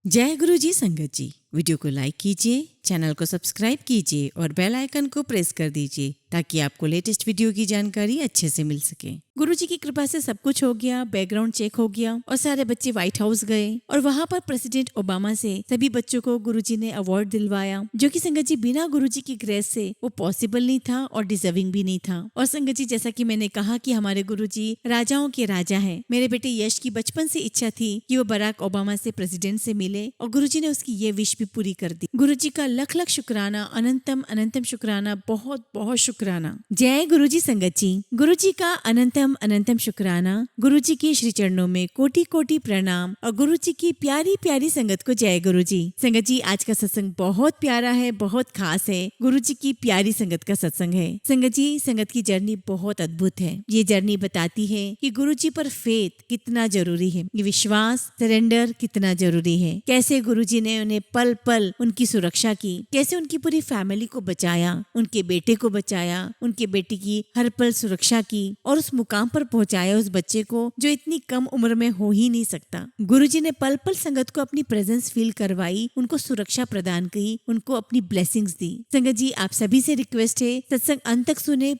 जय गुरु जी संगत जी। वीडियो को लाइक कीजिए, चैनल को सब्सक्राइब कीजिए और बेल आइकन को प्रेस कर दीजिए ताकि आपको लेटेस्ट वीडियो की जानकारी अच्छे से मिल सके। गुरु जी की कृपा से सब कुछ हो गया, बैकग्राउंड चेक हो गया और सारे बच्चे व्हाइट हाउस गए और वहाँ पर प्रेसिडेंट ओबामा से सभी बच्चों को गुरु जी ने अवार्ड दिलवाया, जो कि संगत जी बिना गुरु जी की ग्रेस से वो पॉसिबल नहीं था और डिजर्विंग भी नहीं था। और संगत जी, जैसा कि मैंने कहा कि हमारे गुरु जी राजाओं के राजा है, मेरे बेटे यश की बचपन से इच्छा थी कि वो बराक ओबामा से प्रेसिडेंट से मिले और गुरु जी ने उसकी ये विश भी पूरी कर दी। गुरु जी का लख लख शुक्राना, अनंतम अनंतम शुक्राना, बहुत बहुत शुक्राना। जय गुरु जी संगत जी। गुरु जी का अनंतम अनंतम शुक्राना। गुरु जी के श्री चरणों में कोटि कोटि प्रणाम और गुरु जी की प्यारी प्यारी संगत को जय गुरु जी। संगत जी, आज का सत्संग बहुत प्यारा है, बहुत खास है। गुरु जी की प्यारी संगत का सत्संग है। संगत जी, संगत की जर्नी बहुत अद्भुत है। ये जर्नी बताती है कि गुरु जी पर फेथ कितना जरूरी है, ये विश्वास, सरेंडर कितना जरूरी है। कैसे गुरु जी ने उन्हें पल पल उनकी सुरक्षा की, कैसे उनकी पूरी फैमिली को बचाया, उनके बेटे को बचाया, उनके बेटे की हर पल सुरक्षा की और उस मुकाम पर पहुंचाया उस बच्चे को जो इतनी कम उम्र में हो ही नहीं सकता। गुरुजी ने पल पल संगत को अपनी प्रेजेंस फील करवाई, उनको सुरक्षा प्रदान की, उनको अपनी ब्लेसिंग्स दी। संगत जी, आप सभी से रिक्वेस्ट है, सत्संग अंत तक सुने,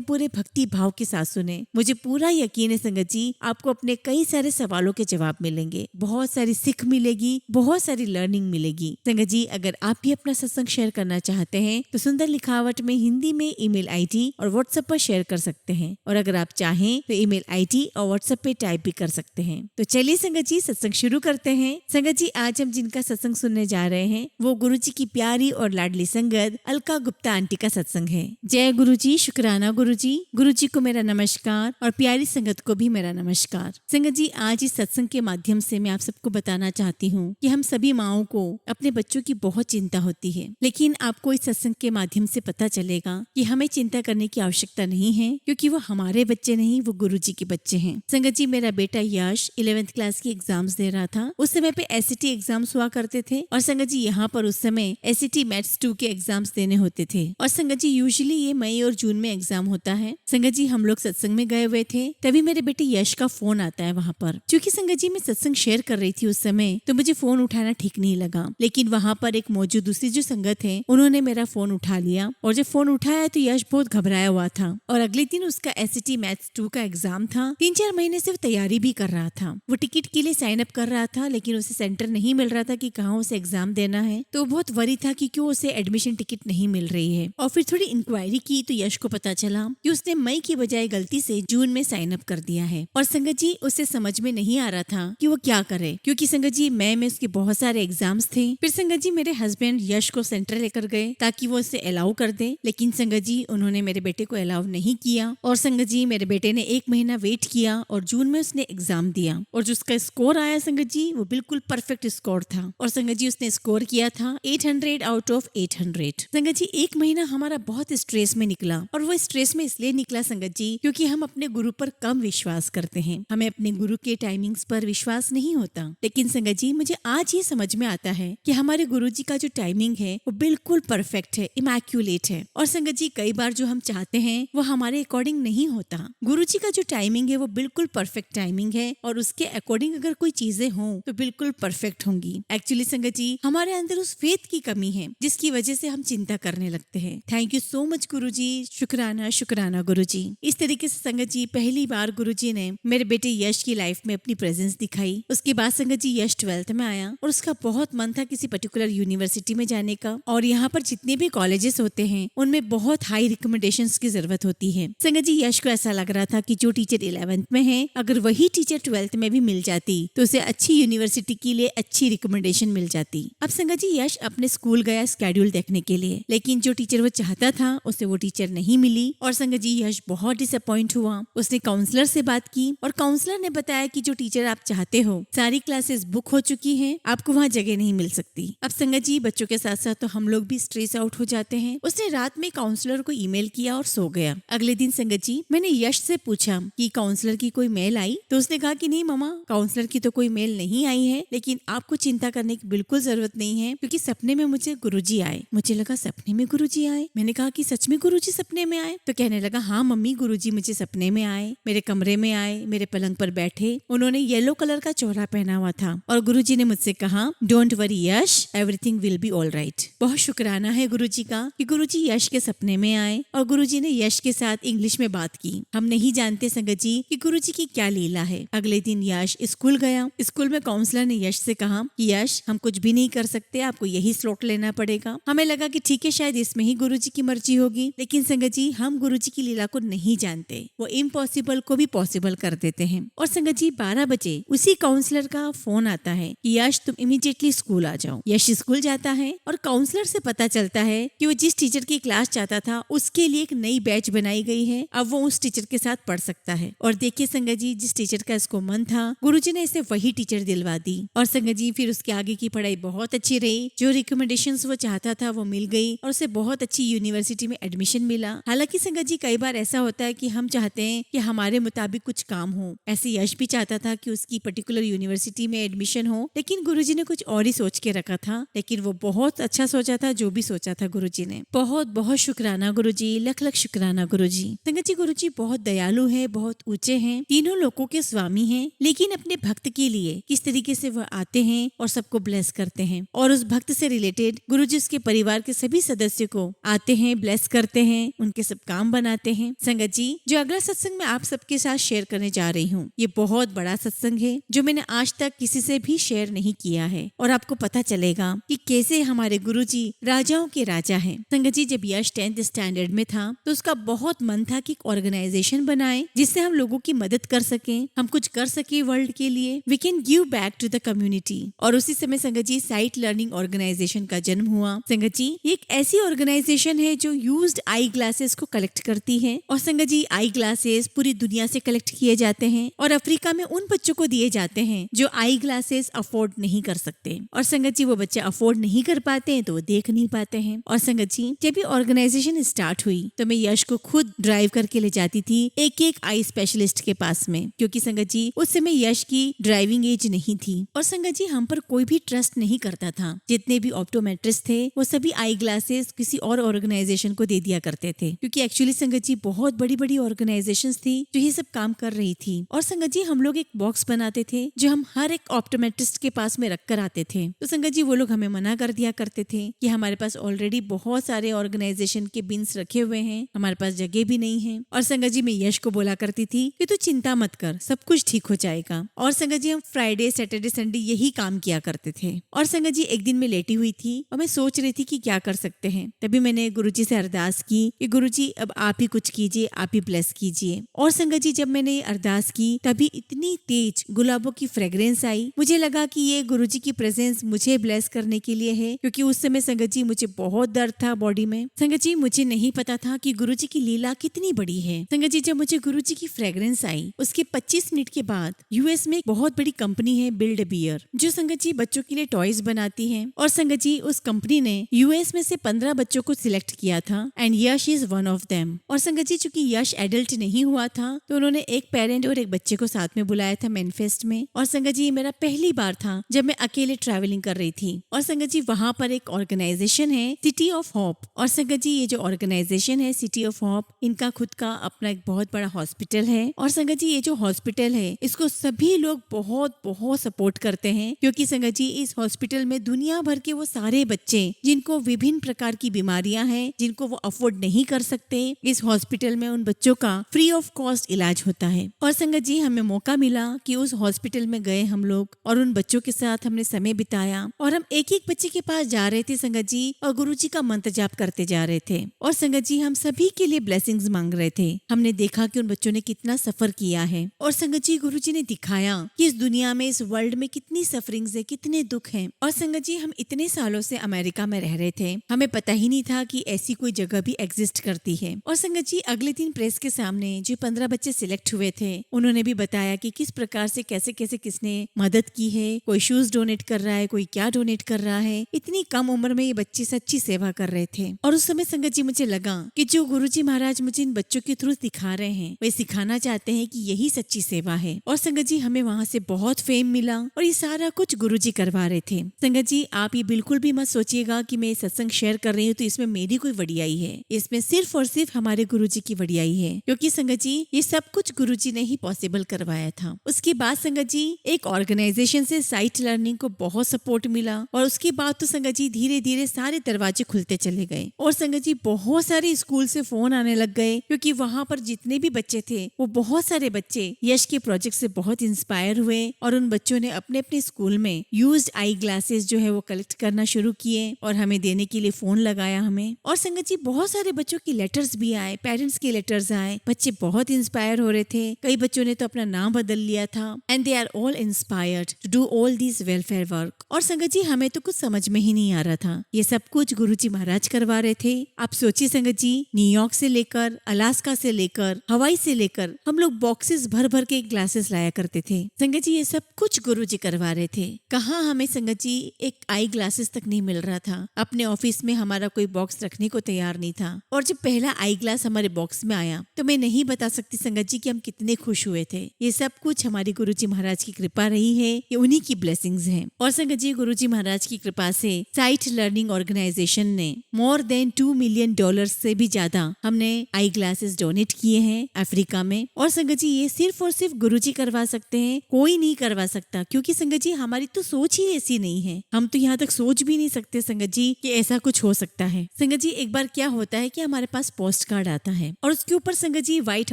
पूरे भक्ति भाव के साथ सुने। मुझे पूरा यकीन है संगत जी, आपको अपने कई सारे सवालों के जवाब मिलेंगे, बहुत सारी सीख मिलेगी, बहुत सारी लर्निंग मिलेगी। संगत जी, अगर आप भी अपना सत्संग शेयर करना चाहते हैं तो सुंदर लिखावट में हिंदी में ईमेल आईडी और व्हाट्सएप पर शेयर कर सकते हैं, और अगर आप चाहें तो ईमेल आईडी और व्हाट्सएप पे टाइप भी कर सकते हैं। तो चलिए संगत जी, सत्संग शुरू करते हैं। संगत जी, आज हम जिनका सत्संग सुनने जा रहे हैं वो गुरु जी की प्यारी और लाडली संगत अलका गुप्ता आंटी का सत्संग है। जय गुरु जी, शुक्राना गुरु जी। गुरु जी को मेरा नमस्कार और प्यारी संगत को भी मेरा नमस्कार। संगत जी, आज इस सत्संग के माध्यम से मैं आप सबको बताना चाहती हूँ कि हम सभी माओं को अपने बच्चों की बहुत चिंता होती है, लेकिन आपको इस सत्संग के माध्यम से पता चलेगा कि हमें चिंता करने की आवश्यकता नहीं है, क्योंकि वो हमारे बच्चे नहीं, वो गुरु जी के बच्चे हैं। संगत जी, मेरा बेटा यश 11th क्लास की एग्जाम्स दे रहा था। उस समय पे एसईटी एग्जाम्स हुआ करते थे और संगत जी यहाँ पर उस समय एसईटी मैथ्स 2 के एग्जाम्स देने होते थे। और संगत जी, यूजुअली ये मई और जून में एग्जाम होता है। संगत जी, हम लोग सत्संग में गए हुए थे, तभी मेरे बेटे यश का फोन आता है वहाँ पर। क्योंकि संगत जी, मैं सत्संग शेयर कर रही थी उस समय, तो मुझे फोन उठाना ठीक नहीं लगा, लेकिन वहाँ पर एक मौजूद दूसरी जो संगत है उन्होंने मेरा फोन उठा लिया। और जब फोन उठाया तो यश बहुत घबराया हुआ था और अगले दिन उसका एसईटी मैथ्स 2 का एग्जाम था। 3-4 महीने से वो तैयारी भी कर रहा था, वो टिकट के लिए साइन अप कर रहा था, लेकिन उसे सेंटर नहीं मिल रहा था कि कहाँ उसे एग्जाम देना है। तो बहुत वरी था कि क्यों उसे एडमिशन टिकट नहीं मिल रही है। और फिर थोड़ी इंक्वायरी की तो यश को पता चला कि उसने मई की बजाय गलती से जून में साइन अप कर दिया है। और संगत जी, उसे समझ में नहीं आ रहा था कि वो क्या करे, क्योंकि संगत जी मई में उसके बहुत सारे एग्जाम्स थे। फिर संगत जी, मेरे हस्बैंड यश को सेंटर लेकर गए ताकि वो उसे अलाउ कर दे, लेकिन संगत जी उन्होंने मेरे बेटे को अलाउ नहीं किया। और संगत जी, मेरे बेटे ने 1 महीना वेट किया और जून में उसने एग्जाम दिया और जो उसका स्कोर आया संगत जी, वो बिल्कुल परफेक्ट स्कोर था। और संगत जी, उसने स्कोर किया था 800 आउट ऑफ 800। संगत जी, 1 महीना हमारा बहुत स्ट्रेस में निकला, और वो स्ट्रेस में इसलिए निकला संगत जी क्योंकि हम अपने गुरु पर कम विश्वास करते हैं, हमें अपने गुरु के टाइमिंग्स पर विश्वास नहीं होता। लेकिन संगत जी, मुझे आज ये समझ में आता है कि हमारे गुरु जी का जो टाइमिंग है वो बिल्कुल परफेक्ट है, इमैक्युलेट है। और संगत जी, कई बार जो हम चाहते हैं वो हमारे अकॉर्डिंग नहीं होता। गुरु जी का जो टाइमिंग है वो बिल्कुल परफेक्ट टाइमिंग है, और उसके अकॉर्डिंग अगर कोई चीजें हों तो बिल्कुल परफेक्ट होंगी। एक्चुअली संगत जी, हमारे अंदर उस फेथ की कमी है जिसकी वजह से हम चिंता करने लगते हैं। थैंक यू सो मच गुरु जी, शुक्राना शुक्राना गुरु जी। इस तरीके से संगत जी, पहली बार गुरु जी ने मेरे बेटे यश की लाइफ में अपनी प्रेजेंस दिखाई। उसके बाद संगत जी, यश 12th में आया और उसका बहुत मन था किसी पर्टिकुलर यूनिवर्सिटी में जाने का, और यहाँ पर जितने भी कॉलेजेस होते हैं उनमें बहुत हाई रिकमेंडेशंस की जरूरत होती है। संगत जी, यश को ऐसा लग रहा था कि जो टीचर 11th में है, अगर वही टीचर 12th में भी मिल जाती तो उसे अच्छी यूनिवर्सिटी के लिए अच्छी रिकमेंडेशन मिल जाती। अब संगत जी, यश अपने स्कूल गया स्केड्यूल देखने के लिए, लेकिन जो टीचर वो चाहता था उसे वो टीचर नहीं मिली। और संगत जी, यश बहुत डिसअपॉइंट हुआ। उसने काउंसलर से बात की और काउंसलर ने बताया कि जो टीचर आप चाहते हो सारी क्लासेस बुक हो चुकी हैं, आपको वहाँ जगह नहीं मिल सकती। अब संगत जी बच्चों के साथ साथ तो हम लोग भी स्ट्रेस आउट हो जाते हैं। उसने रात में काउंसलर को ईमेल किया और सो गया। अगले दिन संगत जी मैंने यश से पूछा कि काउंसलर की कोई मेल आई, तो उसने कहा कि नहीं मामा, काउंसलर की तो कोई मेल नहीं आई है, लेकिन आपको चिंता करने की बिल्कुल जरूरत नहीं है, क्योंकि सपने में मुझे गुरुजी आए। मुझे लगा सपने में गुरुजी आए? मैंने कहा कि सच में गुरुजी सपने में आए? तो कहने लगा हाँ मम्मी, गुरुजी मुझे सपने में आए, मेरे कमरे में आए, मेरे पलंग पर बैठे, उन्होंने येलो कलर का चोला पहना हुआ था और गुरुजी ने मुझसे कहा don't worry Yash, everything will be all right. बहुत शुक्राना है गुरुजी का कि गुरुजी यश के सपने में आए और गुरुजी ने यश के साथ इंग्लिश में बात की। हम नहीं जानते संगत जी कि गुरुजी की क्या लीला है। अगले दिन यश स्कूल गया। स्कूल में काउंसलर ने यश से कहा कि यश हम कुछ भी नहीं कर सकते, आपको यही स्लॉट लेना पड़ेगा। हमें लगा कि ठीक है, शायद इसमें ही गुरुजी की मर्जी होगी, लेकिन संगत जी हम गुरुजी की लीला को नहीं जानते। वो इम्पॉसिबल को भी पॉसिबल कर देते हैं। और संगत जी 12 बजे उसी काउंसलर का फोन आता है कि यश तुम इमीडिएटली स्कूल आ जाओ। यश स्कूल जाता है और काउंसलर से पता चलता है कि वो जिस टीचर की क्लास चाहता था उसके लिए एक नई बैच बनाई गई है। अब वो उस टीचर के साथ पढ़ सकता है। और देखिए संगत जी, जिस टीचर का इसको मन था गुरुजी ने इसे वही टीचर दिलवा दी। और संगत जी फिर उसके आगे की पढ़ाई बहुत अच्छी रही। जो रिकमेंडेशंस वो चाहता था वो मिल गई और उसे बहुत अच्छी यूनिवर्सिटी में एडमिशन मिला। हालांकि संगत जी कई बार ऐसा होता है कि हम चाहते हैं कि हमारे मुताबिक कुछ काम हो। ऐसे यश भी चाहता था कि उसकी पर्टिकुलर यूनिवर्सिटी में एडमिशन हो, लेकिन गुरुजी ने कुछ और ही सोच के रखा था। लेकिन वो बहुत अच्छा सोचा था जो भी सोचा था गुरुजी ने। बहुत बहुत शुक्राना गुरुजी, लख लख शुक्राना गुरुजी। संगत जी गुरुजी बहुत दयालु है, बहुत ऊंचे हैं, तीनों लोगों के स्वामी हैं, लेकिन अपने भक्त के लिए किस तरीके से वह आते हैं और सबको ब्लेस करते हैं। और उस भक्त से रिलेटेड गुरुजी उसके परिवार के सभी सदस्यों को आते हैं, ब्लेस करते हैं, उनके सब काम बनाते हैं। संगत जी जो अगला सत्संग मैं आप सबके साथ शेयर करने जा रही हूँ, ये बहुत बड़ा सत्संग है जो मैंने आज तक किसी से भी शेयर नहीं किया है। और आपको पता चलेगा कि कैसे हमारे गुरुजी राजाओं के राजा हैं। संगत जी जब यश 10th स्टैंडर्ड में था तो उसका बहुत मन था कि एक ऑर्गेनाइजेशन बनाए जिससे हम लोगों की मदद कर सकें, हम कुछ कर सके वर्ल्ड के लिए, we can give back to the community. और उसी समय संगत जी साइट लर्निंग ऑर्गेनाइजेशन का जन्म हुआ। संगत जी एक ऐसी ऑर्गेनाइजेशन है जो यूज्ड आई ग्लासेस को कलेक्ट करती है। और संगत जी आई ग्लासेस पूरी दुनिया से कलेक्ट किए जाते हैं और अफ्रीका में उन बच्चों को दिए जाते हैं जो आई ग्लासेस अफोर्ड नहीं कर सकते। और संगत जी वो बच्चे अफोर्ड नहीं कर पाते हैं तो वो देख नहीं पाते हैं। और संगत जी जब ये ऑर्गेनाइजेशन स्टार्ट हुई तो मैं यश को खुद ड्राइव करके ले जाती थी एक एक आई स्पेशलिस्ट के पास में, क्योंकि संगत जी उस समय यश की ड्राइविंग एज नहीं थी। और संगत जी हम पर कोई भी ट्रस्ट नहीं करता था। जितने भी ऑप्टोमेट्रिस्ट थे वो सभी आई ग्लासेस किसी और ऑर्गेनाइजेशन को दे दिया करते थे, क्योंकि एक्चुअली संगत जी बहुत बड़ी बड़ी ऑर्गेनाइजेशंस थी जो ये सब काम कर रही थी। और संगत जी हम लोग एक बॉक्स बनाते थे जो हम हर एक ऑप्टोमेट्रिस्ट के पास में रख कर आते थे। तो संगत जी वो लोग हमें मना कर दिया करते थे कि हमारे पास ऑलरेडी बहुत सारे ऑर्गेनाइजेशन के बिन्स रखे हुए हैं, हमारे पास जगह भी नहीं है। और संगत जी मैं यश को बोला करती थी कि तू चिंता मत कर, सब कुछ ठीक हो जाएगा। और संगत जी हम फ्राइडे सैटरडे संडे यही काम किया करते थे। और संगत जी एक दिन मैं लेटी हुई थी और मैं सोच रही थी कि क्या कर सकते हैं। तभी मैंने गुरुजी से अरदास की कि गुरुजी अब आप ही कुछ कीजिए, आप ही ब्लेस कीजिए। और संगत जी जब मैंने अरदास की तभी इतनी तेज गुलाबों की फ्रेग्रेंस आई, मुझे लगा कि ये गुरुजी की प्रेजेंस मुझे ब्लेस करने के लिए है, क्योंकि उस समय संगत जी मुझे बहुत दर्द था बॉडी में। संगत जी मुझे नहीं पता था कि गुरुजी की लीला कितनी बड़ी है। संगत जी जब मुझे गुरुजी की फ्रेग्रेंस आई उसके 25 मिनट के बाद यूएस में एक बहुत बड़ी कंपनी है बिल्ड बियर, जो संगत जी बच्चों के लिए टॉयज बनाती है। और संगत जी उस कंपनी ने यूएस में से 15 बच्चों को सिलेक्ट किया था and Yash is one of them. और संगत जी चूंकि यश एडल्ट नहीं हुआ था तो उन्होंने एक पेरेंट और एक बच्चे को साथ में बुलाया था मैनफेस्ट में। और संगत जी मेरा पहली बार था जब मैं अकेले ट्रैवलिंग कर रही थी। और संगत जी वहां पर एक ऑर्गेनाइजेशन है सिटी ऑफ होप। और संगत जी ये जो ऑर्गेनाइजेशन है सिटी ऑफ होप, इनका खुद का अपना एक बहुत बड़ा हॉस्पिटल है। और संगत जी ये जो हॉस्पिटल है इसको सभी लोग बहुत बहुत सपोर्ट करते हैं, क्योंकि संगत जी इस हॉस्पिटल में दुनिया भर के वो सारे बच्चे जिनको विभिन्न प्रकार की बीमारियां हैं, जिनको वो अफोर्ड नहीं कर सकते, इस हॉस्पिटल में उन बच्चों का फ्री ऑफ कॉस्ट इलाज होता है। और संगत जी हमें मौका मिला कि उस हॉस्पिटल में गए हम लोग और उन बच्चों के साथ हमने समय बिताया। और हम एक एक बच्चे के पास जा रहे थे संगत जी और गुरुजी का मंत्र जाप करते जा रहे थे। और संगत जी हम सभी के लिए ब्लेसिंग्स मांग रहे थे। हमने देखा कि उन बच्चों ने कितना सफर किया है। और संगत जी गुरुजी ने दिखाया कि इस दुनिया में, इस वर्ल्ड में कितनी सफरिंग्स है, कितने दुख हैं। और संगत जी हम इतने सालों से अमेरिका में रह रहे थे, हमें पता ही नहीं था कि ऐसी कोई जगह भी एग्जिस्ट करती है। और संगत जी अगले दिन प्रेस के सामने जो 15 बच्चे सिलेक्ट हुए थे उन्होंने भी बताया कि किस प्रकार से कैसे कैसे किसने मदद की है। कोई शूज डोनेट कर रहा है, कोई क्या डोनेट कर रहा है। इतनी कम उम्र में ये बच्चे सच्ची सेवा कर रहे थे। और उस समय संगत जी मुझे लगा कि जो गुरुजी महाराज मुझे इन बच्चों के थ्रू दिखा रहे हैं, वे सिखाना चाहते हैं कि यही सच्ची सेवा है। और संगत जी हमें वहाँ से बहुत फेम मिला और ये सारा कुछ गुरुजी करवा रहे थे। संगत जी आप ये बिल्कुल भी मत सोचिएगा कि मैं सत्संग शेयर कर रही हूँ तो इसमें मेरी कोई वडियाई है। इसमें सिर्फ और सिर्फ हमारे गुरुजी की वडियाई है, क्योंकि संगत जी ये सब कुछ गुरुजी ने ही पॉसिबल करवाया था। उसके बाद संगत जी एक ऑर्गेनाइजेशन से साइट लर्निंग को बहुत सपोर्ट मिला और उसके बाद तो संगत जी धीरे धीरे सारे दरवाजे खुलते चले गए। और संगत जी बहुत सारे स्कूल से फोन आने लग गए, क्योंकि वहाँ पर जितने भी बच्चे थे वो बहुत सारे बच्चे यश के प्रोजेक्ट से बहुत इंस्पायर हुए और उन बच्चों ने अपने अपने स्कूल में यूज्ड आई ग्लासेस जो है वो कलेक्ट करना शुरू किए और हमें देने के लिए फोन लगाया हमें। और संगत जी बहुत सारे बच्चों की लेटर्स भी आए, पेरेंट्स के लेटर्स आए, बच्चे बहुत इंस्पायर हो रहे थे। कई बच्चों ने तो अपना नाम बदल लिया था। And they are all inspired to do all this welfare work. और संगत जी हमें तो कुछ समझ में ही नहीं आ रहा था, ये सब कुछ गुरुजी महाराज करवा रहे थे। आप सोचिए संगत जी, न्यूयॉर्क से लेकर अलास्का से लेकर हवाई से लेकर हम लोग बॉक्सेस भर भर के ग्लासेस लाया करते थे। संगत जी ये सब कुछ गुरुजी करवा रहे थे। कहाँ हमें संगत जी एक आई ग्लासेस तक नहीं मिल रहा था। अपने ऑफिस में हमारा कोई बॉक्स रखने को तैयार नहीं था। और जब पहला आई ग्लास हमारे बॉक्स में आया तो मैं नहीं बता सकती संगत जी कि हम कितने खुश हुए थे। ये सब कुछ हमारी गुरुजी महाराज की कृपा रही है, ये उन्हीं की ब्लेसिंग्स हैं। और संगत जी गुरुजी महाराज की कृपा से साइट लर्निंग ऑर्गेनाइजेशन ने मोर देन $2 मिलियन से भी ज्यादा हमने आई ग्लासेस डोनेट किए हैं अफ्रीका में। और संगत जी ये सिर्फ और सिर्फ गुरुजी करवा सकते हैं, कोई नहीं करवा सकता, क्योंकि संगत जी हमारी तो सोच ही ऐसी नहीं है। हम तो यहाँ तक सोच भी नहीं सकते संगत जी कि ऐसा कुछ हो सकता है। संगत जी एक बार क्या होता है कि हमारे पास पोस्ट कार्ड आता है और उसके ऊपर संगत जी व्हाइट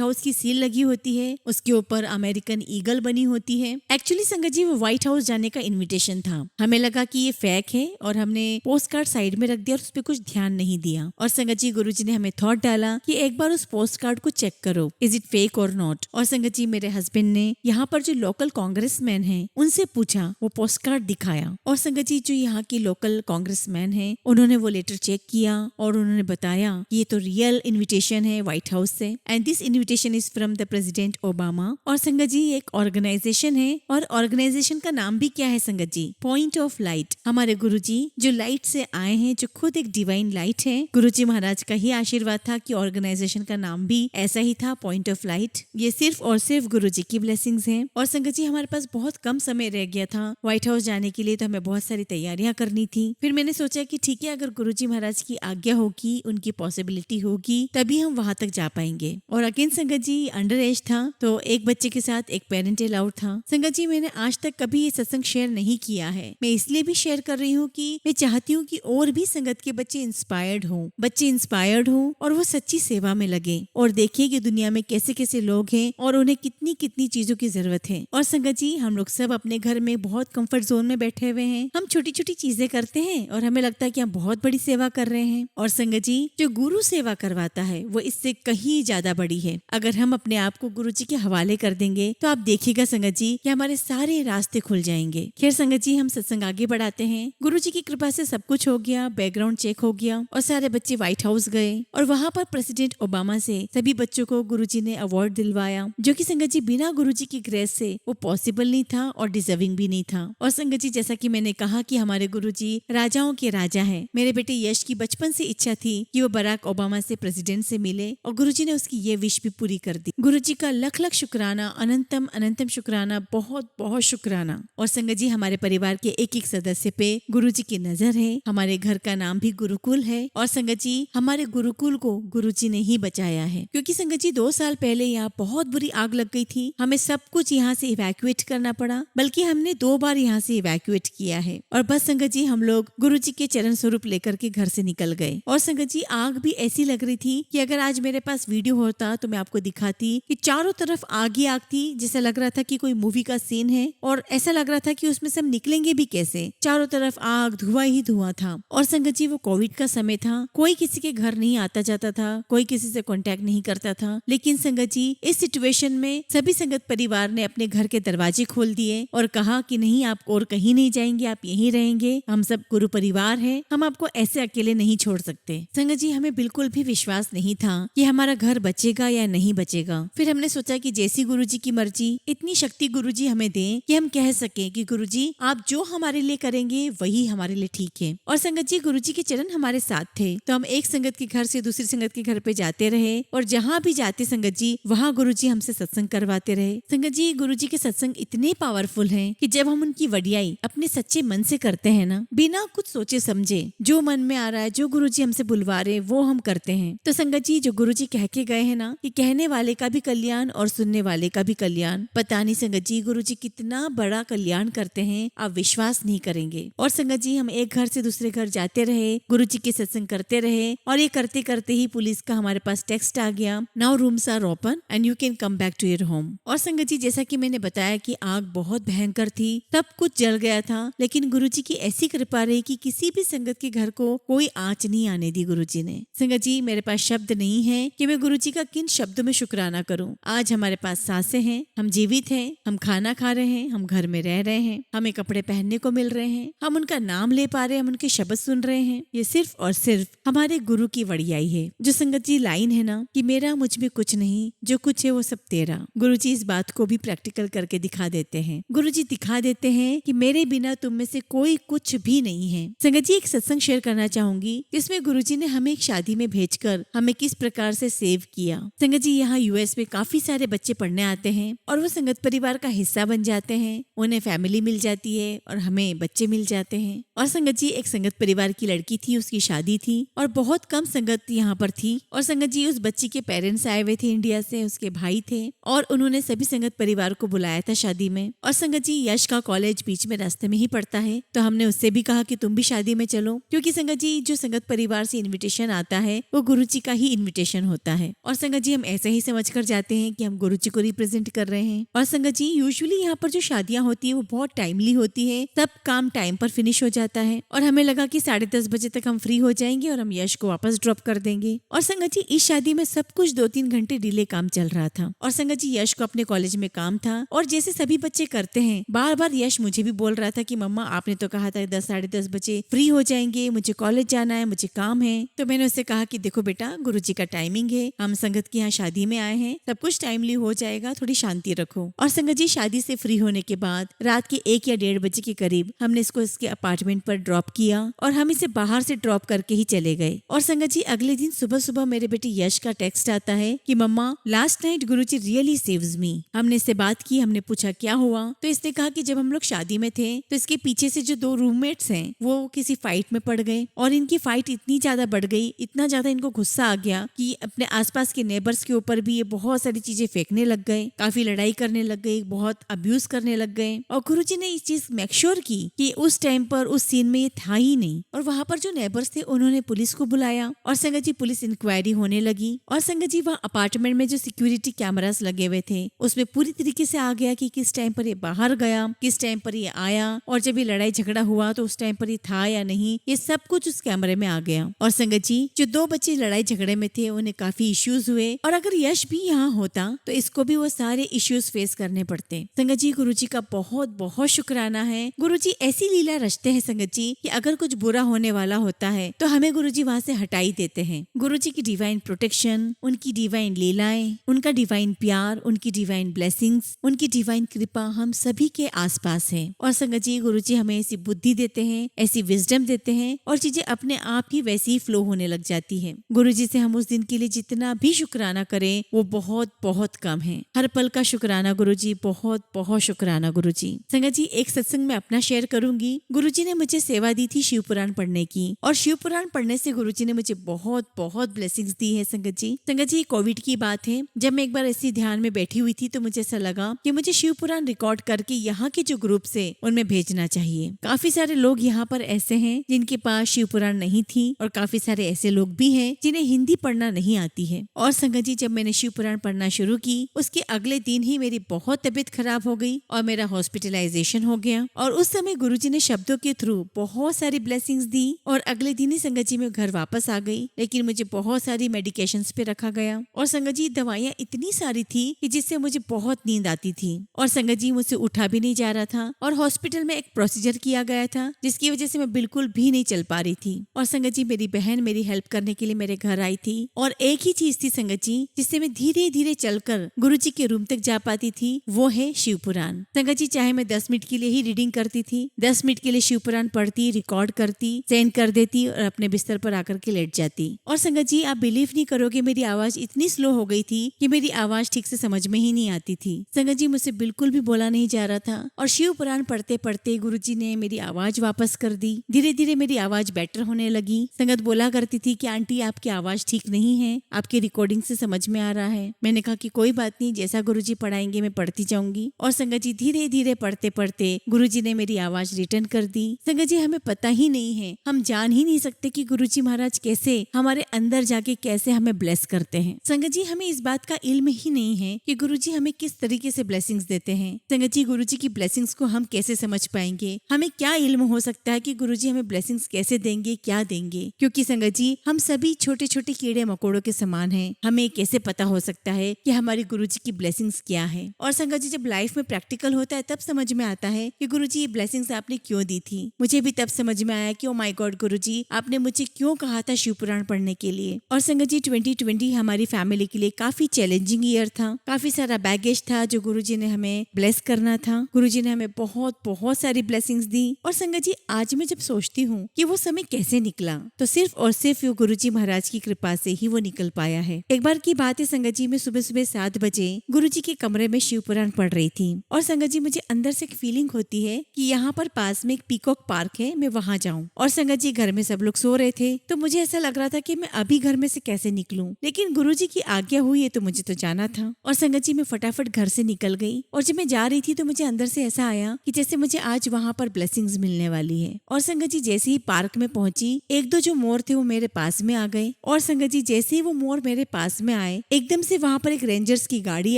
हाउस की सील लगी होती है, उसके ऊपर अमेरिकन ईगल बनी होती है। एक्चुअली संगत जी वो व्हाइट हाउस जाने का इन्विटेशन था। हमें लगा कि ये फेक है और हमने पोस्ट कार्ड साइड में रख दिया और उस पर कुछ ध्यान नहीं दिया। और संगत जी गुरुजी ने हमें थॉट डाला कि एक बार उस पोस्ट कार्ड को चेक करो, इज इट फेक और नॉट। और संगत जी मेरे हस्बैंड ने यहाँ पर जो लोकल कांग्रेसमैन हैं उनसे पूछा, वो पोस्ट कार्ड दिखाया और संगत जी जो यहाँ की लोकल कांग्रेसमैन हैं उन्होंने वो लेटर चेक किया और उन्होंने बताया कि ये तो रियल इन्विटेशन है व्हाइट हाउस से, and this invitation is from the president Obama. और संगत जी एक ऑर्गेनाइजेशन है और ऑर्गेनाइजेशन का नाम भी क्या है संगत जी, पॉइंट ऑफ लाइट। हमारे गुरुजी जो लाइट से आए हैं, जो खुद एक डिवाइन लाइट है, गुरुजी महाराज का ही आशीर्वाद था कि ऑर्गेनाइजेशन का नाम भी ऐसा ही था, पॉइंट ऑफ लाइट। ये सिर्फ और सिर्फ गुरुजी की ब्लेसिंग्स हैं। और संगत जी हमारे पास बहुत कम समय रह गया था व्हाइट हाउस जाने के लिए, तो हमें बहुत सारी तैयारियां करनी थी। फिर मैंने सोचा कि ठीक है, अगर गुरुजी महाराज की आज्ञा होगी, उनकी पॉसिबिलिटी होगी, तभी हम वहां तक जा पाएंगे। और अगेन संगत जी अंडर एज था, तो एक बच्चे के साथ एक पेरेंट अलाउड था। संगत जी मैंने आज तक कभी ये सत्संग शेयर नहीं किया है। मैं इसलिए भी शेयर कर रही हूँ कि मैं चाहती हूँ कि और भी संगत के बच्चे इंस्पायर्ड हों और वो सच्ची सेवा में लगे और देखिए कि दुनिया में कैसे कैसे लोग हैं और उन्हें कितनी कितनी चीजों की जरूरत है। और संगत जी हम लोग सब अपने घर में बहुत कंफर्ट जोन में बैठे हुए हैं। हम छोटी छोटी चीजें करते हैं और हमें लगता है कि हम बहुत बड़ी सेवा कर रहे हैं। और संगत जी जो गुरु सेवा करवाता है वो इससे कहीं ज्यादा बड़ी है। अगर हम अपने आप को गुरु जी के हवाले कर देंगे तो आप देखिएगा संगत जी कि हमारे सारे रास्ते खुल जाएंगे। खैर संगत जी हम सत्संग आगे बढ़ाते हैं। गुरु जी की कृपा से सब कुछ हो गया, बैकग्राउंड चेक हो गया और सारे बच्चे व्हाइट हाउस गए और वहाँ पर प्रेसिडेंट ओबामा से सभी बच्चों को गुरुजी ने अवार्ड दिलवाया, जो कि संगत जी बिना गुरुजी की ग्रेस से वो पॉसिबल नहीं था और डिजर्विंग भी नहीं था। और संगत जी जैसा कि मैंने कहा कि हमारे गुरुजी राजाओं के राजा हैं। मेरे बेटे यश की बचपन से इच्छा थी कि वो बराक ओबामा से प्रेसिडेंट से मिले और गुरुजी ने उसकी ये विश भी पूरी कर दी। गुरुजी का लख लख शुक्राना, अनंतम अनंतम शुक्राना, बहुत बहुत शुक्राना। और संगत जी हमारे परिवार के एक एक सदस्य पे गुरुजी की नजर है। हमारे घर का नाम भी गुरुकुल है और संगत जी हमारे गुरुकुल को गुरुजी ने ही बचाया है, क्योंकि संगत जी 2 साल पहले यहाँ बहुत बुरी आग लग गई थी। हमें सब कुछ यहाँ से इवैक्यूएट करना पड़ा, बल्कि हमने 2 बार यहाँ से इवैक्यूएट किया है। और बस संगत जी हम लोग गुरुजी के चरण स्वरूप लेकर के घर से निकल गए। और संगत जी आग भी ऐसी लग रही थी कि अगर आज मेरे पास वीडियो होता तो मैं आपको दिखाती कि चारों तरफ आग ही आग थी, जैसा लग रहा था कि कोई मूवी का सीन है और ऐसा लग रहा था कि उसमें से हम निकलेंगे भी कैसे। चारों तरफ आग, धुआं ही धुआं था। और संगत जी वो कोविड का समय था, कोई किसी के घर नहीं आता जाता था, कोई किसी से कांटेक्ट नहीं करता था। लेकिन संगत जी इस सिचुएशन में सभी संगत परिवार ने अपने घर के दरवाजे खोल दिए और कहा कि नहीं, आप और कहीं नहीं जाएंगे, आप यहीं रहेंगे, हम सब गुरु परिवार हैं, हम आपको ऐसे अकेले नहीं छोड़ सकते। संगत जी हमें बिल्कुल भी विश्वास नहीं था कि हमारा घर बचेगा या नहीं बचेगा। फिर हमने सोचा कि जैसी गुरुजी की मर्जी, इतनी शक्ति गुरुजी हमें दें कि हम कह सके कि गुरुजी आप जो हमारे लिए करेंगे वही हमारे लिए ठीक है। और संगत जी गुरुजी के चरण हमारे साथ थे, तो हम एक संगत के घर से दूसरी संगत के घर पे जाते रहे और जहाँ भी जाते संगत जी वहाँ गुरुजी हमसे सत्संग करवाते रहे। संगत जी गुरुजी के सत्संग इतने पावरफुल हैं कि जब हम उनकी वडियाई अपने सच्चे मन से करते हैं ना, बिना कुछ सोचे समझे, जो मन में आ रहा है, जो गुरुजी हमसे बुलवा रहे वो हम करते हैं। तो संगत जी जो गुरुजी कह के गए हैं ना कि कहने वाले का भी कल्याण और सुनने वाले का भी कल्याण, पता नहीं संगत जी गुरुजी कितना बड़ा कल्याण करते हैं, आप विश्वास नहीं करेंगे। और संगत जी हम एक घर से दूसरे घर जाते रहे, गुरुजी के सत्संग करते रहे और ये करते करते ही पुलिस का हमारे पास टेक्स्ट आ गया, now rooms are open and you can come back to your home. और संगत जी जैसा कि मैंने बताया कि आग बहुत भयंकर थी, सब कुछ जल गया था, लेकिन गुरुजी की ऐसी कृपा रही कि किसी भी संगत के घर को कोई आंच नहीं आने दी गुरुजी ने। संगत जी मेरे पास शब्द नहीं है कि मैं गुरुजी का किन शब्दों में शुक्राना करूं। आज हमारे पास सांसें हैं, हम जीवित हैं, हम खाना खा रहे हैं, हम घर में रह रहे हैं, हमें कपड़े पहनने को मिल रहे हैं, हम उनका नाम ले पा रहे हैं, हम उनके शब्द सुन रहे हैं। ये सिर्फ और सिर्फ हमारे गुरु की वड़ियाई है। जो संगत जी लाइन है ना कि मेरा मुझ में कुछ नहीं, जो कुछ है वो सब तेरा, गुरुजी इस बात को भी प्रैक्टिकल करके दिखा देते हैं। गुरुजी दिखा देते हैं कि मेरे बिना तुम में से कोई कुछ भी नहीं है। संगत जी एक सत्संग शेयर करना चाहूंगी, जिसमें गुरुजी ने हमें एक शादी में भेजकर हमें किस प्रकार से सेव किया। संगत जी यहाँ यूएस में काफी सारे बच्चे पढ़ने आते हैं और वो संगत परिवार का हिस्सा बन जाते हैं, उन्हें फैमिली मिल जाती है और हमें बच्चे मिल जाते हैं। और संगत जी एक संगत परिवार की लड़की थी, उसकी शादी थी और बहुत कम संगत यहाँ पर थी। और संगत जी उस बच्ची के पेरेंट्स आए हुए थे इंडिया से, उसके भाई थे और उन्होंने सभी संगत परिवार को बुलाया था शादी में। और संगत जी यश का कॉलेज बीच में रास्ते में ही पड़ता है, तो हमने उससे भी कहा कि तुम भी शादी में चलो, क्योंकि संगत जी जो संगत परिवार से इन्विटेशन आता है वो गुरुजी का ही इन्विटेशन होता है। और संगत जी हम ऐसे ही समझ कर जाते हैं कि हम गुरुजी को रिप्रेजेंट कर रहे हैं। और संगत जी यूजुअली यहाँ पर जो शादियां होती है वो बहुत टाइमली होती है, सब काम टाइम पर फिनिश हो जाता है और हमें लगा कि 10:30 बजे तक हम फ्री हो जाएंगे और हम यश को वापस ड्रॉप कर देंगे। और संगत जी इस शादी में सब कुछ 2-3 घंटे डिले काम चल रहा था। और संगत जी यश को अपने कॉलेज में काम था और जैसे सभी बच्चे करते हैं, बार बार यश मुझे भी बोल रहा था कि मम्मा आपने तो कहा था 10-10:30 बजे फ्री हो जाएंगे, मुझे कॉलेज जाना है, मुझे काम है। तो मैंने उससे कहा कि देखो बेटा गुरुजी का टाइमिंग है, हम संगत की यहाँ शादी में आए हैं, सब कुछ टाइमली हो जाएगा, थोड़ी शांति रखो। और संगत जी शादी से फ्री होने के बाद रात के 1 या 1:30 बजे के करीब हमने इसको इसके अपार्टमेंट पर ड्रॉप किया और हम इसे बाहर से ड्रॉप करके ही चले गए। और संगत जी अगले दिन सुबह सुबह मेरे बेटे यश का टेक्स्ट आता है कि मम्मा लास्ट नाइट गुरुजी रियली सेव्स मी। हमने इससे बात की, हमने पूछा क्या हुआ, तो इसने कहा कि जब हम लोग शादी में थे तो इसके पीछे से जो 2 रूममेट्स हैं वो किसी फाइट में पड़ गए और इनकी फाइट इतनी ज्यादा बढ़ गई, इतना ज्यादा इनको गुस्सा आ गया कि अपने आसपास के नेबर्स के ऊपर भी ये बहुत सारी चीजें फेंकने लग गए, काफी लड़ाई करने लग गए, बहुत अब्यूज करने लग गए। और गुरुजी ने इस चीज मेक श्योर की कि उस टाइम पर उस सीन में ये था ही नहीं। और वहाँ पर जो नेबर्स थे उन्होंने पुलिस को बुलाया और संगत जी पुलिस इंक्वायरी होने लगी। और संगत जी वहाँ अपार्टमेंट में जो सिक्योरिटी कैमरास लगे हुए थे उसमें पूरी तरीके से आ गया कि किस टाइम पर ये बाहर गया, किस टाइम पर ये आया और जब ये लड़ाई झगड़ा हुआ तो उस टाइम पर ये था या नहीं, ये सब कुछ उस कैमरे में आ गया। और संगत जी जो 2 बच्चे लड़ाई झगड़े में थे उन्हें काफी इश्यूज हुए और अगर यश भी यहाँ होता तो इसको भी वो सारे इश्यूज फेस करने पड़ते। संगत जी गुरुजी का बहुत बहुत शुक्राना है। गुरुजी ऐसी लीला रचते हैं संगत जी कि अगर कुछ बुरा होने वाला होता है तो हमें गुरुजी वहाँ से हटा ही देते हैं। गुरुजी की डिवाइन प्रोटेक्शन, उनकी डिवाइन लीलाएं, उनका डिवाइन प्यार, उनकी डिवाइन ब्लेसिंग्स, उनकी डिवाइन कृपा हम सभी के आसपास है। और संगत जी गुरुजी हमें ऐसी बुद्धि देते हैं, ऐसी विजडम देते हैं और चीजें अपने आप ही वैसे ही फ्लो होने लग जाती है। गुरुजी से हम उस दिन के लिए जितना भी शुक्राना करें वो बहुत बहुत कम है। हर पल का शुक्राना गुरुजी, बहुत बहुत शुक्राना गुरुजी। संगत जी एक सत्संग में अपना शेयर करूंगी। गुरुजी ने मुझे सेवा दी थी शिव पुराण पढ़ने की और शिव पुराण पढ़ने से गुरुजी ने मुझे बहुत बहुत ब्लेसिंग्स दी है संगत जी। संगत जी कोविड की बात है, जब मैं एक बार ऐसी ध्यान में बैठी हुई थी तो मुझे ऐसा लगा कि मुझे शिव पुराण रिकॉर्ड करके यहाँ के जो ग्रुप से उनमें भेजना चाहिए। काफी सारे लोग यहाँ पर ऐसे हैं जिनके पास शिव पुराण नहीं थी और काफी सारे ऐसे लोग भी हैं जिन्हें हिंदी पढ़ना नहीं आती है। और संगत जी जब मैंने शिव पुराण पढ़ना शुरू की उसके अगले दिन ही मेरी बहुत तबीयत खराब हो गई और मेरा हॉस्पिटलाइजेशन हो गया। और उस समय गुरुजी ने शब्दों के थ्रू बहुत सारी ब्लेसिंग्स दी और अगले दिन ही संगत जी मैं घर वापस आ गई, लेकिन मुझे बहुत सारी मेडिकेशंस पे रखा गया और संगत जी दवाइयाँ इतनी सारी थी कि जिससे मुझे बहुत नींद आती थी और संगत जी मुझसे उठा भी नहीं जा रहा था और हॉस्पिटल में एक प्रोसीजर किया गया था जिसकी वजह से मैं बिल्कुल भी नहीं चल पा रही थी। और संगत जी मेरी बहन मेरी हेल्प करने के लिए मेरे घर आई थी और एक ही चीज थी संगत जी जिससे मैं धीरे धीरे चलकर गुरुजी के रूम तक जा पाती थी, वो है शिव पुराण। संगत जी चाहे मैं 10 मिनट के लिए ही रीडिंग करती थी। 10 मिनट के लिए शिव पुराण पढ़ती, रिकॉर्ड करती, सेंड कर देती और अपने बिस्तर पर आकर के लेट जाती। और संगत जी, आप बिलीव नहीं करोगे, मेरी आवाज इतनी स्लो हो गई थी कि मेरी आवाज ठीक से समझ में ही नहीं आती थी। संगत जी, मुझसे बिल्कुल भी बोला नहीं जा रहा था और शिव पुराण पढ़ते पढ़ते गुरुजी ने मेरी आवाज वापस कर दी। धीरे धीरे मेरी आवाज बेटर होने लगी। संगत बोला करती थी कि आंटी आपकी आवाज ठीक नहीं है, आपकी रिकॉर्डिंग से समझ में आ रहा है। मैंने कहा कि कोई बात नहीं, जैसा गुरुजी पढ़ाएंगे मैं पढ़ती जाऊंगी। और संगत जी, धीरे धीरे पढ़ते पढ़ते गुरुजी ने मेरी आवाज रिटर्न कर दी। संगत जी, हमें पता ही नहीं है, हम जान ही नहीं सकते कि गुरुजी महाराज कैसे हमारे अंदर जाके कैसे हमें ब्लेस करते हैं। संगत जी, हमें इस बात का इल्म ही नहीं है कि गुरुजी हमें किस तरीके से ब्लेसिंग्स देते हैं। संगत जी, गुरुजी की ब्लेसिंग्स को हम कैसे समझ पाएंगे? हमें क्या इल्म हो सकता है कि गुरुजी हमें ब्लेसिंग्स कैसे देंगे, क्या देंगे? क्योंकि संगत जी, हम सभी छोटे छोटे कीड़े मकोड़ों के समान हैं। हमें कैसे पता हो सकता है कि हमारी गुरुजी की ब्लेसिंग्स क्या है? और संगत जी, जब लाइफ में प्रैक्टिकल होता है तब समझ में आता है कि गुरुजी ये ब्लेसिंग्स आपने क्यों दी थी। मुझे भी तब समझ में आया कि ओ माय गॉड गुरुजी, आपने मुझे क्यों कहा था शिव पुराण पढ़ने के लिए। और संगत जी, 2020 हमारी फैमिली के लिए काफी चैलेंजिंग ईयर था। काफी सारा बैगेज था जो गुरुजी ने हमें ब्लेस करना था। गुरुजी ने हमें बहुत बहुत सारी ब्लेसिंग्स दी। और संगत जी, आज मैं जब सोचती हूँ कि वो समय कैसे निकला, तो सिर्फ और सिर्फ गुरुजी महाराज की कृपा से ही वो निकल पाया है। एक बार की बात है संगत जी, मैं सुबह सुबह 7 बजे गुरुजी के कमरे में शिव पुराण पढ़ रही थी। और संगत जी, मुझे अंदर से एक फीलिंग होती है कि यहाँ पर पास में एक पीकॉक पार्क है, मैं वहाँ जाऊँ। और संगत जी, घर में सब लोग सो रहे थे तो मुझे ऐसा लग रहा था कि मैं अभी घर में से कैसे निकलूं, लेकिन गुरुजी की आज्ञा हुई है तो मुझे तो जाना था। और संगत जी, मैं फटाफट घर से निकल गई। और जब मैं जा रही थी तो मुझे अंदर से ऐसा आया कि जैसे मुझे आज वहाँ पर ब्लेसिंग्स मिलने वाली है। और संगत जी, जैसे ही पार्क में पहुंची, एक दो जो मोर थे वो मेरे पास में आ गए। और संगत जी, जैसे ही वो मोर मेरे पास में आए, एकदम से वहाँ पर एक रेंजर्स की गाड़ी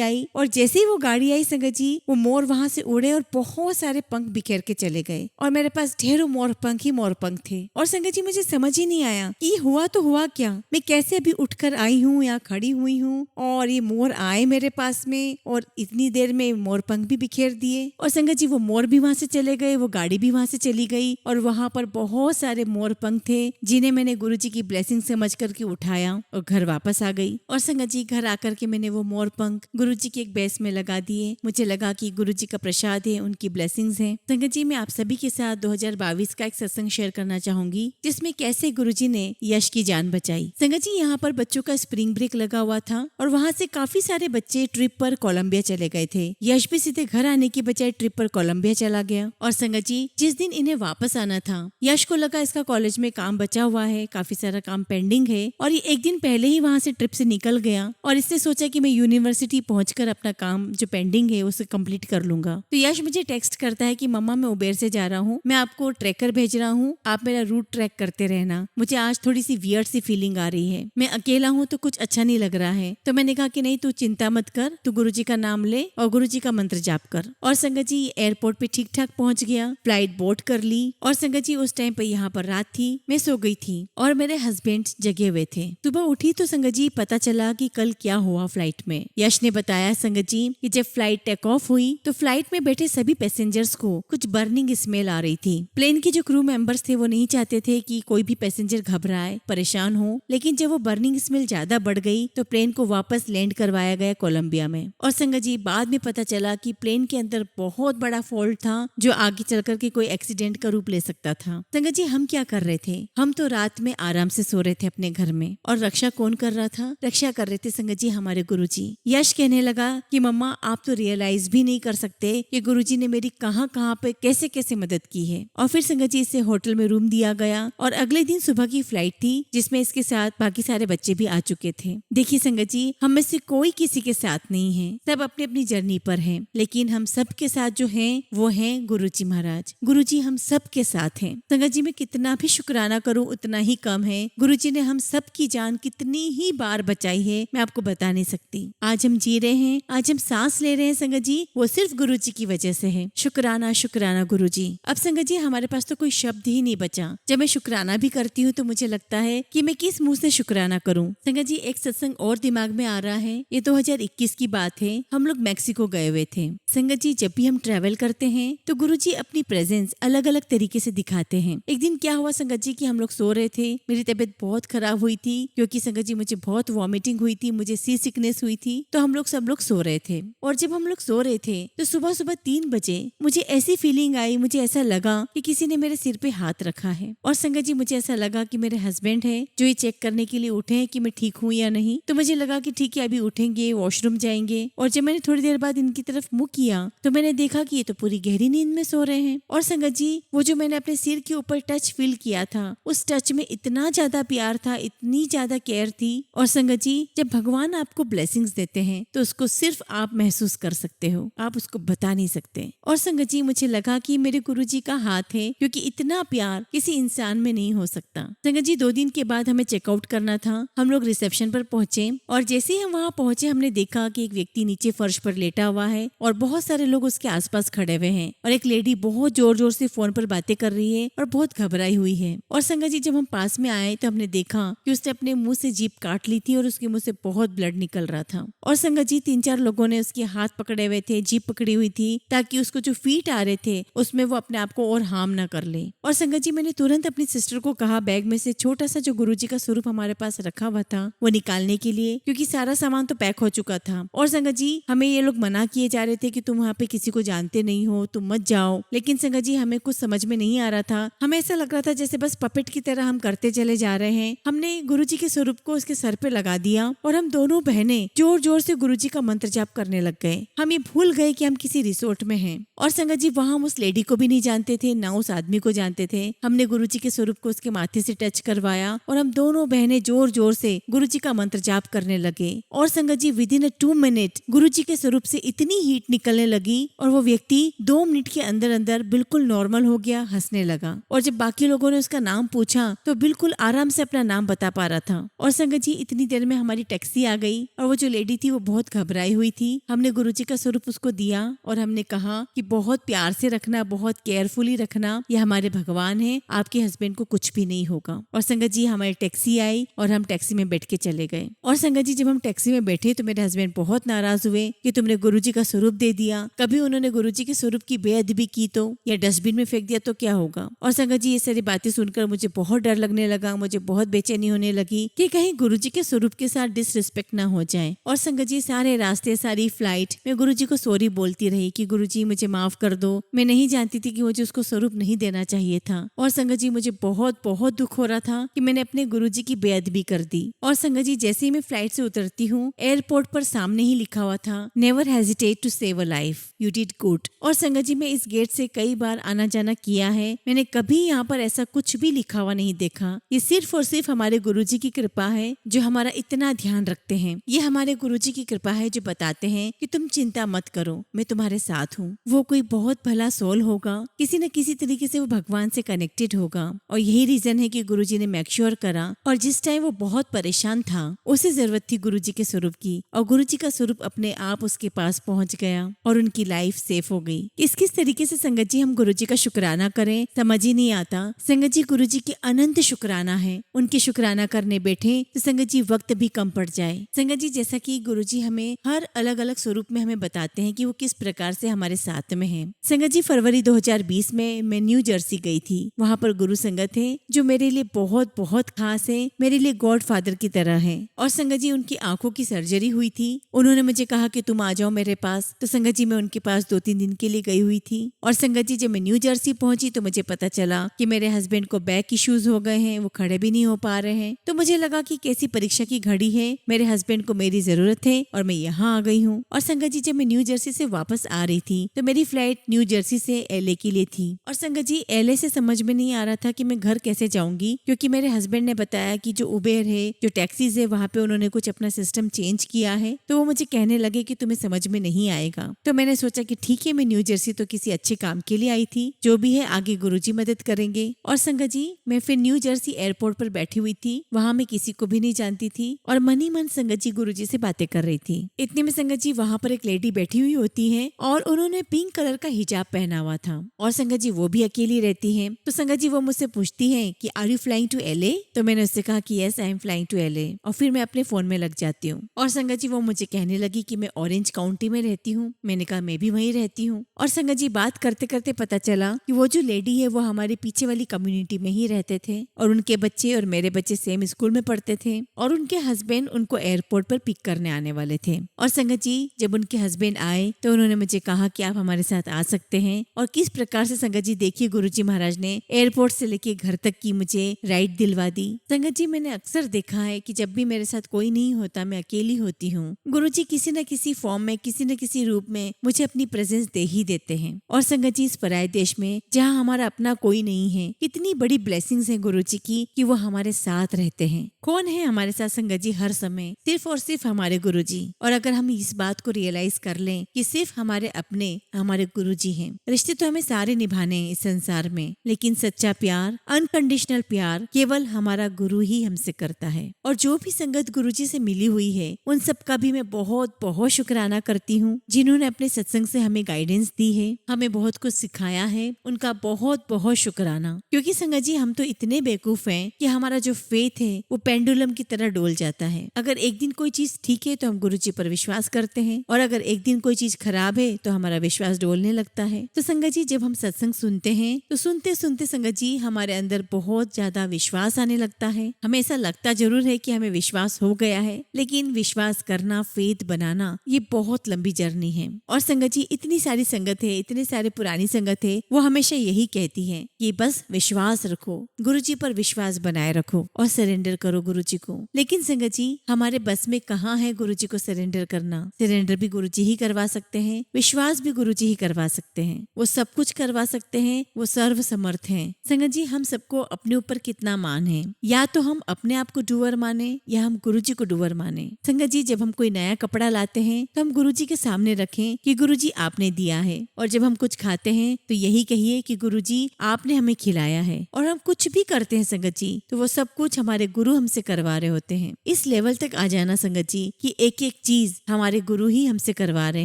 आई। और जैसे ही वो गाड़ी आई संगत जी, वो मोर वहाँ से उड़े और बहुत सारे पंख बिखेर के चले गए। और मेरे पास ढेरों मोर पंख थे। और संगत जी, मुझे समझ ही नहीं आया कि हुआ तो हुआ क्या, मैं कैसे अभी उठकर आई हूँ या खड़ी हुई हूँ और ये मोर आए मेरे पास में और इतनी देर में मोर पंख भी बिखेर दिए। और संगत जी, वो मोर भी वहाँ से चले गए, वो गाड़ी भी वहाँ से चली गई और वहाँ पर बहुत सारे मोर पंख थे जिन्हें मैंने गुरुजी की ब्लेसिंग समझ करके उठाया और घर वापस आ गई। और संगत जी, घर आकर के मैंने वो मोर पंख गुरुजी के एक बेस में लगा दिए। मुझे लगा कि गुरुजी का प्रसाद है, उनकी ब्लेसिंग्स हैं। संगत जी, मैं आप सभी के साथ 2022 का एक सत्संग शेयर करना चाहूंगी जिसमें कैसे गुरुजी ने यश की जान बचाई। संगत जी, यहाँ पर बच्चों का स्प्रिंग ब्रेक लगा हुआ था और वहाँ से काफी सारे बच्चे ट्रिप पर कोलंबिया चले गए थे। यश भी सीधे घर आने की बजाय ट्रिप पर कोलंबिया चला गया। और संगत जी, जिस दिन इन्हें वापस आना था, यश को लगा इसका कॉलेज में काम बचा हुआ है, काफी सारा काम पेंडिंग है और ये एक दिन पहले ही वहाँ से ट्रिप से निकल गया और इसने सोचा कि मैं यूनिवर्सिटी पहुंचकर अपना काम जो पेंडिंग है उसे कंप्लीट कर लूंगा। तो यश मुझे टेक्स्ट करता है कि मम्मा, मैं उबेर से जा रहा हूँ, मैं आपको ट्रैकर भेज रहा हूँ, आप मेरा रूट ट्रैक करते रहना। मुझे आज थोड़ी सी वियर्ड सी फीलिंग आ रही है, मैं अकेला हूँ तो कुछ अच्छा नहीं लग रहा है। तो मैंने कहा कि नहीं, तू चिंता मत कर, तू गुरुजी का नाम ले और गुरुजी का मंत्र जाप कर। और संगत जी, एयरपोर्ट पे ठीक ठाक पहुंच गया, फ्लाइट बोर्ड कर ली। और संगत जी, उस टाइम पे यहाँ पर रात थी, मैं सो गई थी और मेरे हस्बैंड जगे हुए थे। सुबह उठी तो संगत जी पता चला कि कल क्या हुआ फ्लाइट में। यश ने बताया संगत जी कि जब फ्लाइट टेक ऑफ हुई तो फ्लाइट में बैठे सभी पैसेंजर्स को कुछ बर्निंग स्मेल आ रही थी। प्लेन के जो क्रू मेंबर्स थे वो नहीं चाहते थे कि कोई भी पैसेंजर घबराए, परेशान हो, लेकिन जब वो बर्निंग स्मेल ज्यादा बढ़ गई तो प्लेन को वापस लैंड करवाया गया कोलंबिया में। और संगत जी, बाद में पता चला कि प्लेन के अंदर बहुत बड़ा फॉल्ट था जो आगे चल करके कोई एक्सीडेंट का रूप ले सकता था। संगत जी, हम क्या कर रहे थे? हम तो रात में आराम से सो रहे थे अपने घर में। और रक्षा कौन कर रहा था? रक्षा कर रहे थे संगत जी हमारे गुरुजी। यश कहने लगा कि मम्मा, आप तो रियलाइज भी नहीं कर सकते कि गुरुजी ने मेरी कहाँ पे कैसे कैसे मदद की है। और फिर संगत जी, इसे होटल में रूम दिया गया और अगले दिन सुबह की फ्लाइट थी जिसमें इसके साथ बाकी सारे बच्चे भी आ चुके थे। देखिए संगत जी, हम में से कोई किसी के साथ नहीं है, सब अपनी अपनी जर्नी पर हैं, लेकिन हम सब के साथ जो हैं वो हैं गुरुजी महाराज। गुरुजी हम सब के साथ हैं। संगत जी, मैं कितना भी शुक्राना करूं उतना ही कम है। गुरुजी ने हम सब की जान कितनी ही बार बचाई है, मैं आपको बता नहीं सकती। आज हम जी रहे हैं, आज हम सांस ले रहे हैं संगत जी, वो सिर्फ गुरुजी की वजह से है। शुक्राना शुक्राना गुरुजी। अब संगत जी, हमारे पास तो कोई शब्द ही नहीं बचा। जब मैं शुक्राना भी करती हूँ तो मुझे लगता है कि मैं किस मुंह से शुक्राना करूँ। संगत जी, एक सत्संग और दिमाग में आ रहा है। ये 2021 की बात है, हम लोग मैक्सिको गए हुए थे। संगत जी, जब भी हम ट्रैवल करते हैं तो गुरुजी अपनी प्रेजेंस अलग अलग तरीके से दिखाते हैं। एक दिन क्या हुआ संगत जी कि हम लोग सो रहे थे, मेरी तबीयत बहुत खराब हुई थी क्योंकि संगत जी मुझे बहुत वॉमिटिंग हुई थी, मुझे सी सिकनेस हुई थी। तो हम लोग सब लोग सो रहे थे और जब हम लोग सो रहे थे तो सुबह सुबह 3 बजे मुझे ऐसे ऐसी फीलिंग आई, मुझे ऐसा लगा कि किसी ने मेरे सिर पे हाथ रखा है। और संगत जी मुझे ऐसा लगा कि मेरे हस्बैंड है जो ये चेक करने के लिए उठे हैं कि मैं ठीक हूँ या नहीं। तो मुझे लगा कि ठीक है, अभी उठेंगे, वॉशरूम जाएंगे। और जब मैंने थोड़ी देर बाद इनकी तरफ मुंह किया तो मैंने देखा कि ये तो पूरी गहरी नींद में सो रहे हैं। और संगत जी वो जो मैंने अपने सिर के ऊपर टच फील किया था, उस टच में इतना ज्यादा प्यार था, इतनी ज्यादा केयर थी। और संगत जी जब भगवान आपको ब्लेसिंग्स देते हैं तो उसको सिर्फ आप महसूस कर सकते हो, आप उसको बता नहीं सकते। और संगत जी मुझे लगा कि मेरे गुरुजी का हाथ है, क्योंकि इतना प्यार किसी इंसान में नहीं हो सकता। संगत जी 2 दिन के बाद हमें चेकआउट करना था। हम लोग रिसेप्शन पर पहुंचे और जैसे ही हम वहाँ पहुंचे हमने देखा कि एक व्यक्ति नीचे फर्श पर लेटा हुआ है और बहुत सारे लोग उसके आसपास खड़े हुए हैं और एक लेडी बहुत जोर जोर से फोन पर बातें कर रही है और बहुत घबराई हुई है। और संगत जी जब हम पास में आए तो हमने देखा कि उसने अपने मुंह से जीभ काट ली थी और उसके मुंह से बहुत ब्लड निकल रहा था। और संगत जी 3-4 लोगों ने उसके हाथ पकड़े हुए थे, जीभ पकड़ी हुई थी, ताकि उसको जो फीट आ रहे थे उसमें वो अपने आप को और हार्म ना कर ले। और संगत जी मैंने तुरंत अपनी सिस्टर को कहा बैग में से छोटा सा जो गुरुजी का स्वरूप हमारे पास रखा हुआ था वो निकालने के लिए, क्योंकि सारा सामान तो पैक हो चुका था। और संगत जी हमें ये लोग मना किए जा रहे थे कि तुम वहाँ पे किसी को जानते नहीं हो, तुम मत जाओ। लेकिन संगत जी हमें कुछ समझ में नहीं आ रहा था, हमें ऐसा लग रहा था जैसे बस पपेट की तरह हम करते चले जा रहे हैं। हमने गुरुजी के स्वरूप को उसके सर पे लगा दिया और हम दोनों बहनें जोर जोर से गुरुजी का मंत्र जाप करने लग गए। हम ये भूल गए कि हम किसी रिसोर्ट में हैं। और संगत जी वहाँ हम उस लेडी को भी नहीं जानते थे, ना उस आदमी को जानते थे। हमने गुरुजी के स्वरूप को उसके माथे से टच करवाया और हम दोनों बहनें जोर जोर से गुरुजी का मंत्र जाप करने लगे। और संगत जी विदिन 2 मिनट गुरुजी के स्वरूप से इतनी हीट निकलने लगी और वो व्यक्ति 2 मिनट के अंदर अंदर बिल्कुल नॉर्मल हो गया, हंसने लगा। और जब बाकी लोगों ने उसका नाम पूछा तो बिल्कुल आराम से अपना नाम बता पा रहा था। और संगत जी इतनी देर में हमारी टैक्सी आ गई और वो जो लेडी थी वो बहुत घबराई हुई थी। हमने गुरुजी का स्वरूप उसको दिया और हमने कहा कि बहुत प्यार से रखना, बहुत केयरफुली रखना, ये हमारे भगवान है, आपके हस्बैंड को कुछ भी नहीं होगा। और संगत जी हमारी टैक्सी आई और हम टैक्सी में बैठ के चले गए। और संगत जी जब हम टैक्सी में बैठे तो मेरे हस्बैंड बहुत नाराज हुए कि तुमने गुरुजी का स्वरूप दे दिया, कभी उन्होंने गुरुजी के स्वरूप की बेअदबी की तो, या डस्टबिन में फेंक दिया तो क्या होगा। और संगत जी ये सारी बातें सुनकर मुझे बहुत डर लगने लगा, मुझे बहुत बेचैनी होने लगी कि कहीं गुरुजी के स्वरूप के साथ डिसरिस्पेक्ट ना हो जाए। और संगत जी सारे रास्ते, सारी फ्लाइट मैं गुरुजी को सॉरी बोलती रही कि गुरुजी मुझे माफ कर दो, मैं नहीं जानती थी कि मुझे उसको स्वरूप नहीं देना चाहिए था। और संगत जी मुझे बहुत बहुत दुख हो रहा था कि मैंने अपने गुरुजी की बेअदबी कर दी। और संगत जी जैसे ही मैं फ्लाइट से उतरती हूँ एयरपोर्ट पर सामने ही लिखा हुआ था, never hesitate to save a life, you did good. और संगत जी मैं इस गेट से कई बार आना जाना किया है, मैंने कभी यहाँ पर ऐसा कुछ भी लिखा हुआ नहीं देखा। ये सिर्फ और सिर्फ हमारे गुरुजी की कृपा है जो हमारा इतना ध्यान रखते हैं। ये हमारे गुरुजी की कृपा है जो बताते हैं कि तुम चिंता मत करो, मैं तुम्हारे साथ हूँ। वो कोई बहुत भला सोल होगा, किसी न किसी तरीके से वो भगवान से कनेक्टेड होगा। और यही रीजन है कि गुरुजी ने मेक श्योर करा। और जिस टाइम वो बहुत परेशान था उसे जरूरत थी गुरुजी के स्वरूप की, और गुरुजी का स्वरूप अपने आप उसके पास पहुंच गया और उनकी लाइफ सेफ हो गई। किस तरीके से संगत जी हम गुरुजी का शुक्राना करें समझ ही नहीं आता। संगत जी गुरुजी की अनंत शुक्राना है, उनके शुक्राना करने बैठे तो संगत जी वक्त भी कम पड़ जाए। संगत जी जैसा कि गुरुजी हमें हर अलग अलग स्वरूप में हमें बताते हैं कि वो किस प्रकार से हमारे साथ में है। संगत जी फरवरी 2020 में मैं न्यू जर्सी गई थी। वहाँ पर गुरु संगत है जो मेरे लिए बहुत बहुत खास है, मेरे लिए गॉड फादर की तरह है। और संगत जी उनकी आंखों की सर्जरी हुई थी, उन्होंने मुझे कहा कि तुम आ जाओ मेरे पास। तो संगत जी मैं उनके पास 2-3 दिन के लिए गई हुई थी। और संगत जी जब मैं न्यू जर्सी पहुंची तो मुझे पता चला कि मेरे हस्बैंड को बैक इश्यूज हो गए हैं, वो खड़े भी नहीं हो पा रहे हैं। तो मुझे लगा कि कैसी परीक्षा की घड़ी है, मेरे हस्बैंड को मेरी जरूरत है और मैं यहाँ आ गई हूँ। और संगत जी जब मैं न्यू जर्सी से वापस आ रही थी तो मेरी फ्लाइट न्यू जर्सी से LA के लिए थी। और संगत जी LA से समझ में नहीं आ रहा था कि मैं घर कैसे जाऊंगी, क्योंकि मेरे हस्बैंड ने बताया कि जो उबेर है, जो टैक्सीज है, वहाँ पे उन्होंने कुछ अपना सिस्टम चेंज किया है। तो वो मुझे कहने लगे कि तुम्हें समझ में नहीं आएगा। तो मैंने सोचा कि ठीक है, मैं न्यू जर्सी तो किसी अच्छे काम के लिए आई थी, जो भी है आगे गुरुजी मदद करेंगे। और संगत जी मैं फिर न्यू जर्सी एयरपोर्ट पर बैठी हुई थी, वहाँ मैं किसी को भी नहीं जानती थी और मन ही मन संगत जी गुरुजी से बातें कर रही थी। इतने में संगत जी वहाँ पर एक लेडी बैठी हुई होती है और उन्होंने पिंक कलर का हिजाब पहना हुआ था। और संगत जी वो भी अकेली रहती है। तो संगत जी वो मुझसे पूछती है कि are you flying to LA? तो मैंने उससे कहा कि yes I am flying to LA। और फिर मैं अपने फोन में लग जाती हूँ। और संगत जी वो मुझे कहने लगी कि मैं ऑरेंज काउंटी में रहती हूँ। मैंने कहा मैं भी वहीं रहती हूँ। और संगत जी बात करते करते पता चला कि वो जो लेडी है वो हमारे पीछे वाली कम्युनिटी में ही रहते थे और उनके बच्चे और मेरे बच्चे सेम स्कूल में पढ़ते थे और उनके हस्बैंड उनको एयरपोर्ट पर पिक करने आने वाले थे। और संगत जी जब उनके हस्बैंड आए तो उन्होंने मुझे कहा कि आप हमारे साथ आ सकते हैं। और किस प्रकार से संगत जी देखिए गुरुजी महाराज ने एयरपोर्ट से लेके घर तक की मुझे राइड दिलवा दी। संगत जी मैंने अक्सर देखा है कि जब भी मेरे साथ कोई नहीं होता, मैं अकेली होती हूँ, गुरुजी किसी न किसी फॉर्म में, किसी न किसी रूप में मुझे अपनी प्रेजेंस दे ही देते हैं। और संगत जी इस पराये देश में जहाँ हमारा अपना कोई नहीं है, कितनी बड़ी ब्लेसिंग्स है गुरुजी की कि वो हमारे साथ रहते हैं। कौन है हमारे साथ संगत जी हर समय? सिर्फ और सिर्फ हमारे गुरुजी। और अगर हम इस बात को रियलाइज कर लें कि सिर्फ हमारे अपने हमारे गुरुजी हैं। रिश्ते तो हमें सारे निभाने हैं इस संसार में, लेकिन सच्चा प्यार, अनकंडीशनल प्यार केवल हमारा गुरु ही हमसे करता है। और जो भी संगत गुरुजी से मिली हुई है, उन सब का भी मैं बहुत बहुत शुक्राना करती हूँ, जिन्होंने अपने सत्संग से हमें गाइडेंस दी है, हमें बहुत कुछ सिखाया है। उनका बहुत बहुत शुक्राना। क्योंकि संगत जी हम तो इतने बेवकूफ हैं कि हमारा जो फेथ है वो पेंडुलम की तरह डोल जाता है। अगर एक दिन कोई चीज ठीक है तो हम गुरुजी पर विश्वास करते हैं, और अगर एक दिन कोई चीज खराब है तो हमारा विश्वास डोलने लगता है। तो संगत जी जब हम सत्संग सुनते हैं तो सुनते सुनते संगत जी हमारे अंदर बहुत ज्यादा विश्वास आने लगता है। हमें ऐसा लगता जरूर है कि हमें विश्वास हो गया है, लेकिन विश्वास करना, फेथ बनाना, ये बहुत लंबी जर्नी है। और संगत जी इतनी सारी संगत है, इतने सारे पुरानी संगत है, वो हमेशा यही कहती है कि बस विश्वास रखो, गुरुजी पर विश्वास बनाए रखो और सरेंडर करो गुरुजी को। लेकिन संगत जी हमारे बस में कहाँ है गुरुजी को सरेंडर करना? सरेंडर भी गुरुजी ही करवा सकते हैं, विश्वास भी गुरुजी ही करवा सकते हैं। वो सब कुछ करवा सकते हैं, वो सर्व समर्थ हैं। संगत जी हम सबको अपने ऊपर कितना मान है, या तो हम अपने आप को डूअर माने या हम गुरुजी को डूअर माने। संगत जी जब हम कोई नया कपड़ा लाते हैं तो हम गुरुजी के सामने रखें कि गुरुजी आपने दिया है, और जब हम कुछ खाते हैं तो यही कहिए कि गुरुजी आपने हमें खिलाया है। और हम कुछ भी करते हैं संगत जी तो वो सब कुछ हमारे गुरु हमसे करवा रहे होते हैं। इस लेवल तक आ जाना संगत जी कि एक एक चीज हमारे गुरु ही हमसे करवा रहे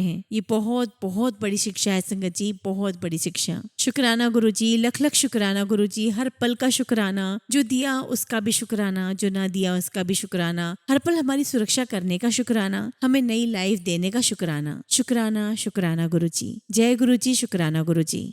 हैं, ये बहुत बहुत बड़ी शिक्षा है संगत जी, बहुत बड़ी शिक्षा। शुक्राना गुरुजी, लख लख शुक्राना गुरुजी, हर पल का शुक्राना, जो दिया उसका भी शुक्राना, जो ना दिया उसका भी शुक्राना, हर पल हमारी सुरक्षा करने का शुक्राना, हमें नई लाइफ देने का शुक्राना। शुक्राना शुक्राना गुरुजी। जय गुरुजी, शुक्राना गुरुजी।